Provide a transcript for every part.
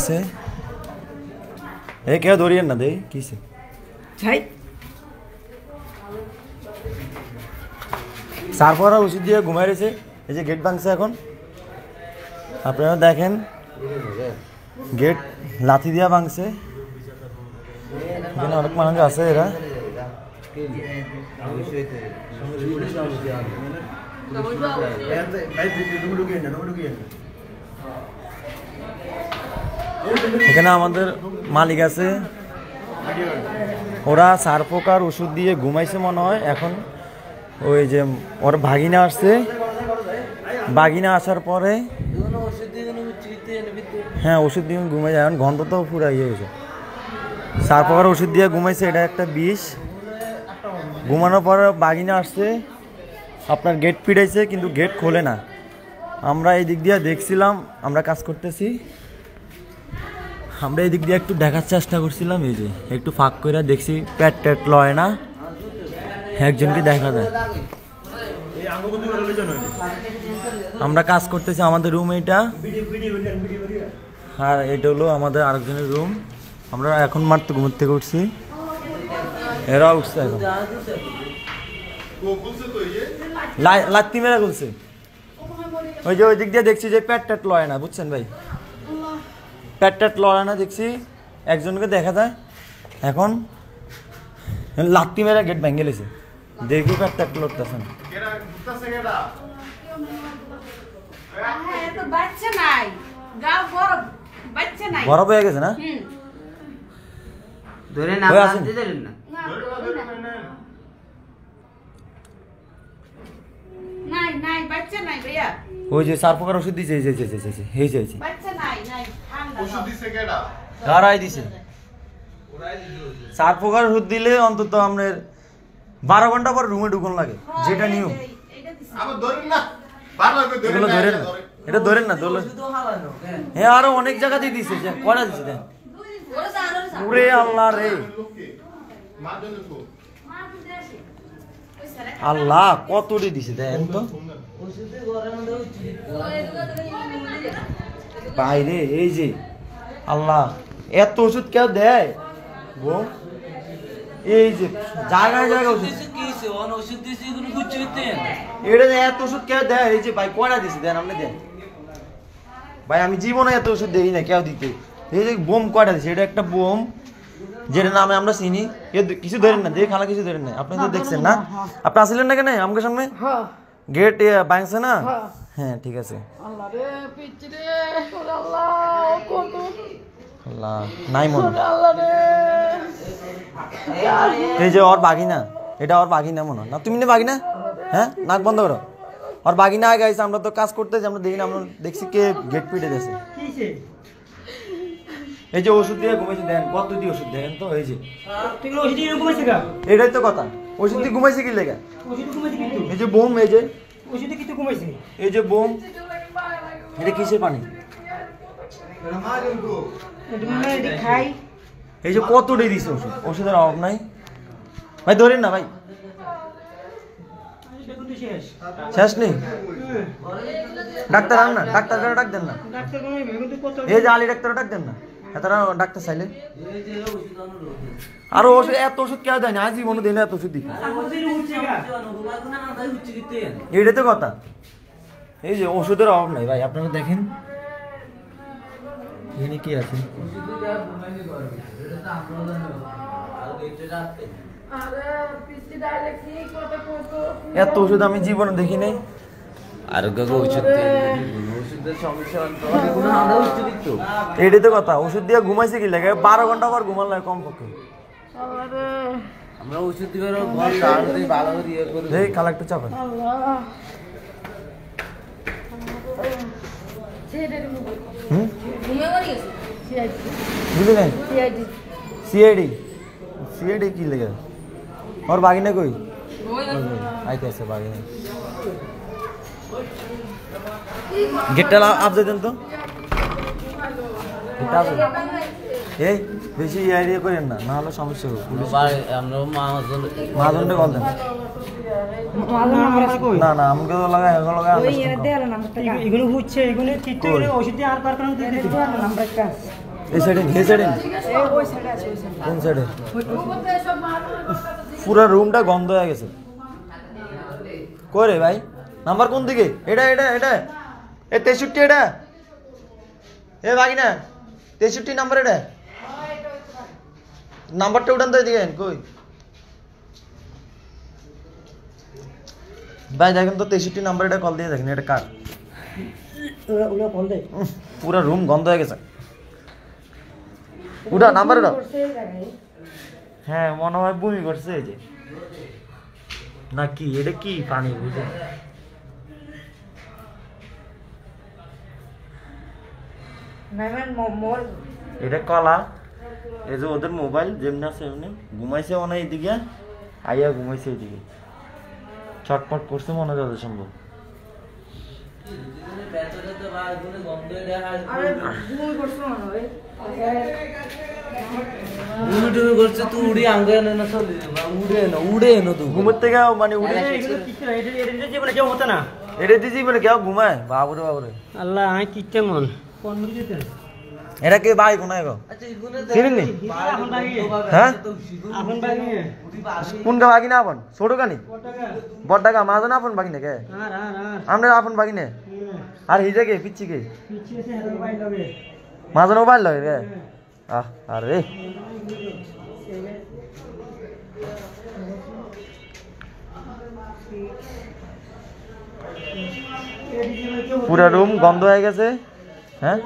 আছে এই কেউ ধরিয়েন না দে কিসে ছাই সারপরা ওষুধ দিয়ে ঘুমাই রয়েছে এই যে গেট ভাঙছে এখন আপনারা দেখেন গেট লাথি দিয়া ভাঙছে এখানে অনেক মানুষ আছে এরা এখানে আমাদের মালিক আছে ওরা সারপোকার ওষুধ দিয়ে ঘুমাইছে মনে হয় এখন ওই যে ওর ভাগিনা আসছে ভাগিনা আসার পরে হ্যাঁ ওষুধ দিয়ে ঘুমাই যায় এখন গন্ধ তো পুরো ইয়ে হয়েছে সারপোকার ওষুধ দিয়ে ঘুমাইছে এটা একটা বিষ ঘুমানোর পর বাগিনা আসছে আপনার গেট পিটাইছে কিন্তু গেট খোলে না আমরা এই দিক দিয়ে দেখছিলাম আমরা কাজ করতেছি আমরা এই দিক দিয়ে একটু দেখার চেষ্টা করছিলাম এই যে একটু ফাঁক করে দেখছি পেট টেট লয় না একজনকে দেখা যায় আমরা কাজ করতেছি আমাদের রুম এটা আর এটা হলো আমাদের আরেকজনের রুম আমরা এখন মাত্র ঘুম থেকে উঠছি এরা উঠছে এখন লাত্তি মেরা খুলছে ওই যে ওই দিক দিয়ে দেখছি যে পেট টেট লয় না বুঝছেন ভাই পেট টেট লয় না দেখছি একজনকে দেখা যায় এখন লাত্তি মেরা গেট ভেঙে গেছে দেখি পেট টেট লড়তেছে না বরফ হয়ে গেছে না ওই যে সারপোকার ওষুধ দিছে সারপোকার ওষুধ দিলে অন্তত আপনার 12 ঘন্টা পর রুমে ঢুকন লাগে যেটা নিয়ম এগুলো ধরেন না এটা ধরেন না ধরলে হ্যাঁ আরো অনেক জায়গা দিয়ে দিছে কয়টা দিছে দেন ওরে আল্লাহ রে আল্লাহ কতটি দিছে দেন তো বাইরে এই যে আল্লাহ এত ওষুধ কেউ দেয় গো এই যে জায়গায় জায়গায় ওষুধ এটা এত ওষুধ কেউ দেয় এই যে ভাই কয়টা দিছে দেন আপনি দেন ভাই আমি জীবনে এত ওষুধ দেই না কেউ দিতে এই যে বোম কয়টা দিছে এটা একটা বোম যেটা নামে আমরা চিনি কিছু ধরেন না দেখে খালা কিছু ধরেন না আপনি তো দেখছেন না আপনি আসলেন না কেন আমাকে সামনে গেট ভাঙছে না হ্যাঁ ঠিক আছে আল্লাহ নাই মনে এই যে ওর বাগিনা এটা ওর বাগিনা মনে না তুমি না বাগিনা হ্যাঁ নাক বন্ধ করো ওর বাগিনা আগে আইছে আমরা তো কাজ করতেছি আমরা দেখি না আমরা দেখছি কে গেট পিটে দিয়েছে এই যে ওষুধ দিয়ে ঘুমাইছে দেন কত দিয়ে ওষুধ দেন তো এই যে ওষুধ দিয়ে ঘুমাইছে গা এটাই তো কথা ওষুধ দিয়ে ঘুমাইছে কি লেগা ওষুধ ঘুমাইছে কিন্তু এই যে বোম এই যে ওষুধ দিয়ে কি ঘুমাইছে এই যে বোম এটা কিসের পানি এটা মা কিন্তু এটা মা এদি খাই এই যে কত দিয়ে দিছে ওষুধ ওষুধের অভাব নাই ভাই ধরেন না ভাই শেষ নেই ডাক্তার আন না ডাক্তার করে ডাক দেন না এই যে আলী ডাক্তার ডাক দেন না এতারা ডাক্তার চাইলে আরো ওষুধ এত ওষুধ কেউ দেয় না আজ জীবনে দেয় না এত ওষুধ দিকে এইটাই তো কথা এই যে ওষুধের অভাব নাই ভাই আপনারা দেখেন এখানে কি আছে এত ওষুধ আমি জীবনে দেখি নাই এটাই তো কথা ওষুধ দিয়ে ঘুমাইছে কি লাগে 12 ঘন্টা পর ঘুমান লাগে কম পক্ষে আমরা ওষুধ দিয়ে ভালো করে খালা একটু চাপেন সিআইডি কি লেগে ওর বাগিনা কই আইতে আছে বাগিনা গেটটা আপ দেন তো এই বেশি আইডিয়া করেন না না হলে সমস্যা হবে মহাজনটা কল দেন না না আমাকে তো লাগাই এগুলো হচ্ছে এগুলো ঠিক করে ওষুধ দিয়ে আর পার এই সাইডে কোন সাইডে? পুরো রুমটা গন্ধ হয়ে গেছে। করে ভাই নাম্বার কোন দিকে? এটা এটা এটা এ 63 এটা এ বাকি না 63 নাম্বার এটা নাম্বারটা উঠান তো দিকেন কই ভাই দেখেন তো 63 নাম্বার এটা কল দিয়ে দেখেন এটা কার? ওরা কল দেয়। পুরো রুম গন্ধ হয়ে গেছে। উঠা নাম্বার উঠা। হ্যাঁ মনে হয় বমি করছে এই যে না কি এটা কি পানি বুঝে এটা কলা এই যে ওদের মোবাইল যেমনি আছে এমনি ঘুমাইছে মনে হয় এইদিকে আইয়া ঘুমাইছে এইদিকে ছটপট করছে মনে হয় যত সম্ভব। ঘুমের থেকে মানে উড়ে কেউ হতো না এটা দিছি মানে কেউ ঘুমায় বাবুরে বাবুরে আল্লাহ আমি কি কেমন এটা কে ভাই কোনায় গো চিনিনি হ্যাঁ কোনটা বাকি না আপন ছোট কানি বড়টা মাঝে না আপন বাকি না কে আমরা আপন বাকি না আর হিজে কে পিচ্ছি কে মাঝে মোবাইল লাগে রে আহ আরে পুরা রুম গন্ধ হয়ে গেছে। হ্যাঁ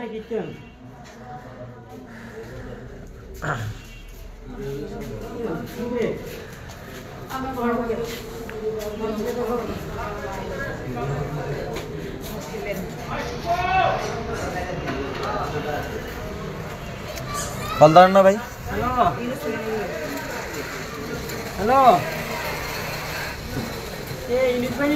কল ধরেন না ভাই। হ্যালো এই ইলিশ ভাই